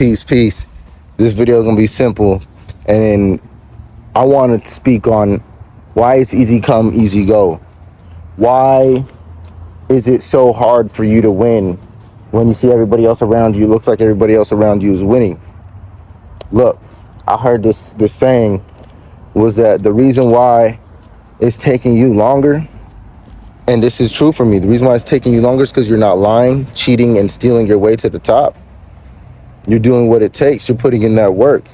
Peace. This video is gonna be simple, and then I want to speak on why it's easy come, easy go. Why is it so hard for you to win when you see everybody else around you? Looks like everybody else around you is winning. Look, I heard this saying was that the reason why it's taking you longer, and this is true for me, the reason why it's taking you longer is because you're not lying, cheating, and stealing your way to the top. You're doing what it takes. You're putting in that work.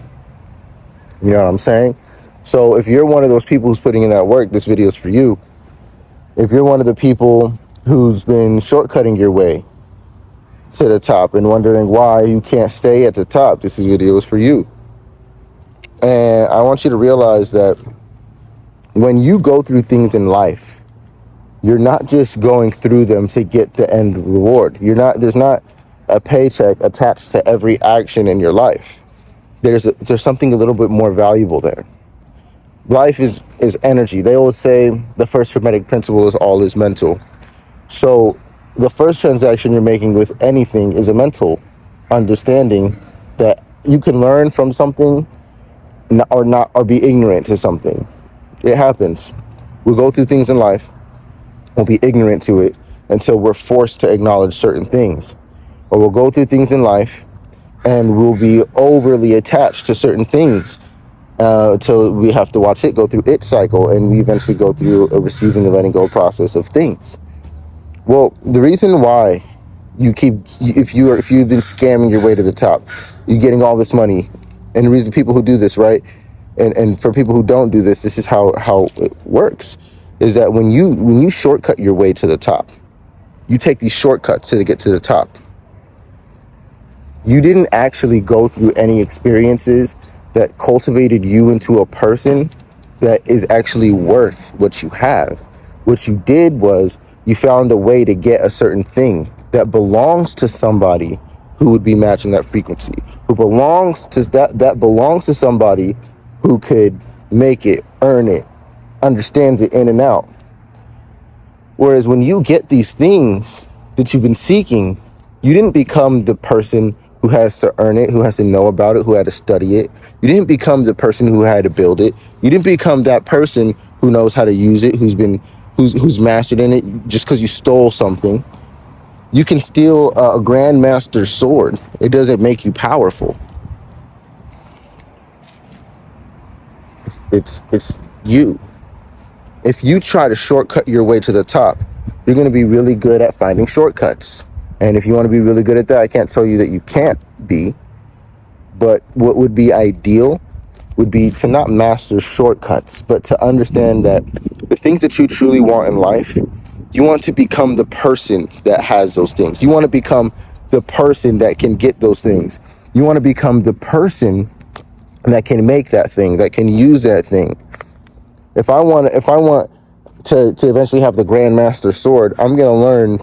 You know what I'm saying? So if you're one of those people who's putting in that work, this video is for you. If you're one of the people who's been shortcutting your way to the top and wondering why you can't stay at the top, this video is for you. And I want you to realize that when you go through things in life, you're not just going through them to get the end reward. There's not a paycheck attached to every action in your life. There's something a little bit more valuable there. Life is energy. They always say the first hermetic principle is all is mental. So the first transaction you're making with anything is a mental understanding that you can learn from something or be ignorant to something. It happens. We'll go through things in life. We'll be ignorant to it until we're forced to acknowledge certain things. Or we'll go through things in life and we'll be overly attached to certain things until we have to watch it go through its cycle, and we eventually go through a receiving and letting go process of things. Well, the reason why if you've been scamming your way to the top, you're getting all this money, and the reason people who do this, right, and for people who don't do this, this is how it works, is that when you shortcut your way to the top, you take these shortcuts to get to the top. You didn't actually go through any experiences that cultivated you into a person that is actually worth what you have. What you did was you found a way to get a certain thing that belongs to somebody who would be matching that frequency, who belongs to that belongs to somebody who could make it, earn it, understands it in and out. Whereas when you get these things that you've been seeking, you didn't become the person who has to earn it, who has to know about it, who had to study it. You didn't become the person who had to build it. You didn't become that person who knows how to use it, who's mastered in it just because you stole something. You can steal a grandmaster's sword. It doesn't make you powerful. It's you. If you try to shortcut your way to the top, you're going to be really good at finding shortcuts. And if you want to be really good at that, I can't tell you that you can't be. But what would be ideal would be to not master shortcuts, but to understand that the things that you truly want in life, you want to become the person that has those things. You want to become the person that can get those things. You want to become the person that can make that thing, that can use that thing. If I want to eventually have the Grandmaster sword, I'm going to learn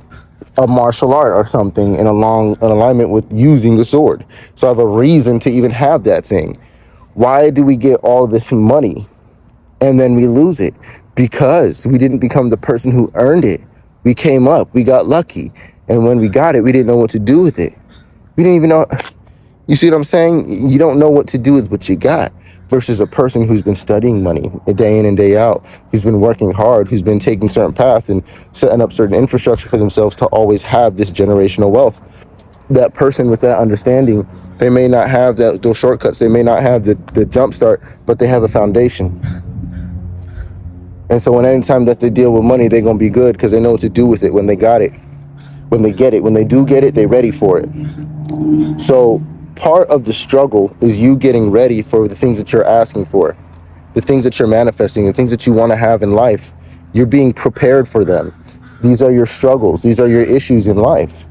a martial art or something in alignment with using the sword. So I have a reason to even have that thing. Why do we get all this money and then we lose it? Because we didn't become the person who earned it. We came up, we got lucky. And when we got it, we didn't know what to do with it. We didn't even know. You see what I'm saying? You don't know what to do with what you got. Versus a person who's been studying money day in and day out, who's been working hard, who's been taking certain paths and setting up certain infrastructure for themselves to always have this generational wealth. That person with that understanding, they may not have those shortcuts, they may not have the jump start, but they have a foundation. And so when any time that they deal with money, they're going to be good because they know what to do with it when they got it. When they get it, when they do get it, they're ready for it. So part of the struggle is you getting ready for the things that you're asking for, the things that you're manifesting, the things that you want to have in life. You're being prepared for them. These are your struggles. These are your issues in life.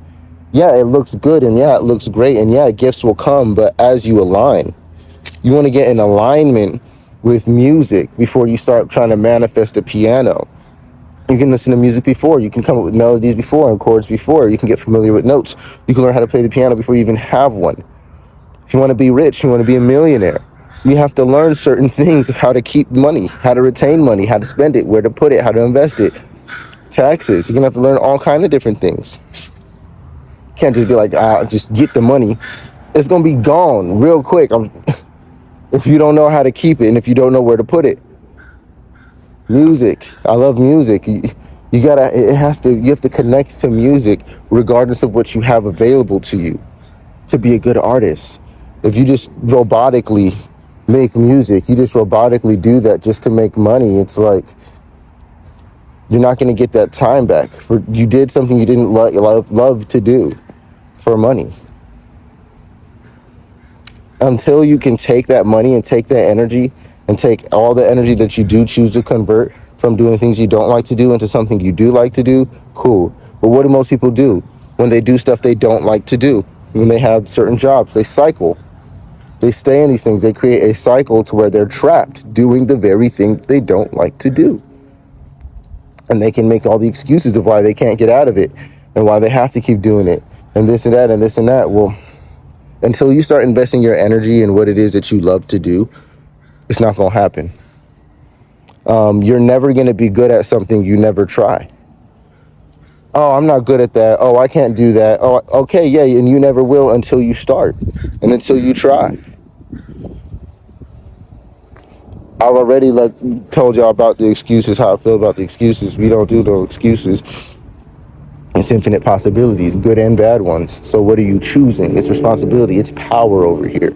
Yeah, it looks good, and yeah, it looks great, and yeah, gifts will come, but as you align, you want to get in alignment with music before you start trying to manifest a piano. You can listen to music before, you can come up with melodies before and chords before, you can get familiar with notes, you can learn how to play the piano before you even have one. If you want to be rich, you want to be a millionaire, you have to learn certain things of how to keep money, how to retain money, how to spend it, where to put it, how to invest it, taxes. You're going to have to learn all kinds of different things. You can't just be like, just get the money. It's gonna be gone real quick. If you don't know how to keep it and if you don't know where to put it. Music. I love music. You gotta, you have to connect to music regardless of what you have available to you to be a good artist. If you just robotically make music, you just robotically do that just to make money, it's like you're not going to get that time back. For you did something you didn't love to do for money. Until you can take that money and take that energy and take all the energy that you do choose to convert from doing things you don't like to do into something you do like to do, cool. But what do most people do when they do stuff they don't like to do? When they have certain jobs, they cycle. They stay in these things. They create a cycle to where they're trapped doing the very thing they don't like to do. And they can make all the excuses of why they can't get out of it and why they have to keep doing it and this and that and this and that. Well, until you start investing your energy in what it is that you love to do, it's not going to happen. You're never going to be good at something you never try. Oh, I'm not good at that. Oh, I can't do that. Oh, okay, yeah, and you never will until you start and until you try. I've already told y'all about the excuses, how I feel about the excuses. We don't do no excuses. It's infinite possibilities, good and bad ones. So what are you choosing? It's responsibility. It's power over here.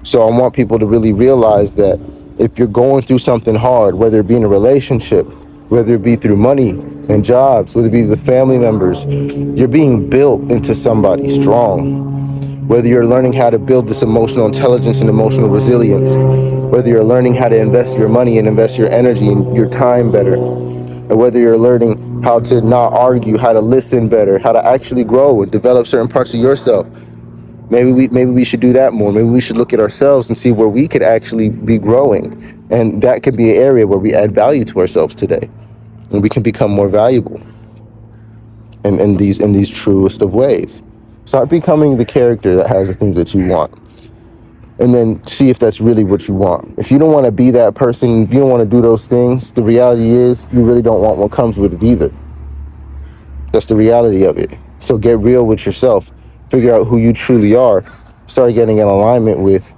So I want people to really realize that if you're going through something hard, whether it be in a relationship, whether it be through money and jobs, whether it be with family members, you're being built into somebody strong. Whether you're learning how to build this emotional intelligence and emotional resilience, whether you're learning how to invest your money and invest your energy and your time better, or whether you're learning how to not argue, how to listen better, how to actually grow and develop certain parts of yourself. Maybe we should do that more. Maybe we should look at ourselves and see where we could actually be growing. And that could be an area where we add value to ourselves today. And we can become more valuable in these truest of ways. Start becoming the character that has the things that you want. And then see if that's really what you want. If you don't want to be that person, if you don't want to do those things, the reality is you really don't want what comes with it either. That's the reality of it. So get real with yourself. Figure out who you truly are. Start getting in alignment with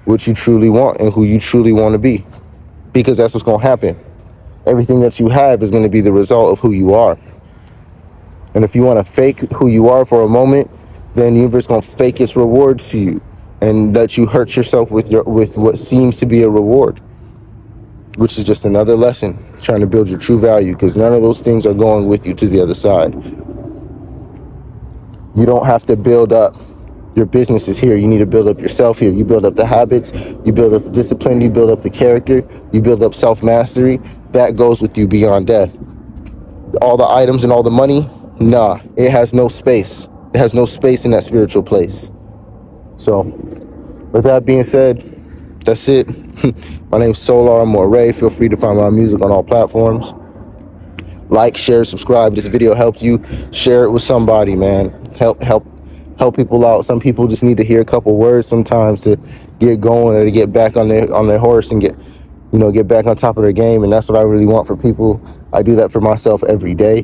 what you truly want and who you truly want to be. Because that's what's going to happen. Everything that you have is going to be the result of who you are. And if you want to fake who you are for a moment, then the universe is going to fake its rewards to you. And let you hurt yourself with what seems to be a reward, which is just another lesson, trying to build your true value, because none of those things are going with you to the other side. You don't have to build up your businesses here. You need to build up yourself here. You build up the habits, you build up the discipline, you build up the character, you build up self-mastery. That goes with you beyond death. All the items and all the money, nah, it has no space. It has no space in that spiritual place. So, with that being said, that's it. My name's Soular. I'm Moray. Feel free to find my music on all platforms. Like, share, subscribe. This video helped you. Share it with somebody, man. Help people out. Some people just need to hear a couple words sometimes to get going or to get back on their horse and get back on top of their game. And that's what I really want for people. I do that for myself every day.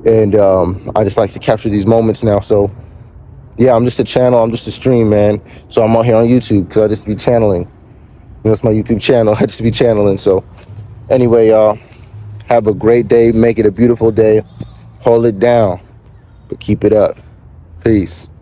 And I just like to capture these moments now. So yeah, I'm just a channel. I'm just a stream, man. So I'm out here on YouTube because I just be channeling. It's my YouTube channel. I just be channeling. So anyway, y'all, have a great day. Make it a beautiful day. Hold it down, but keep it up. Peace.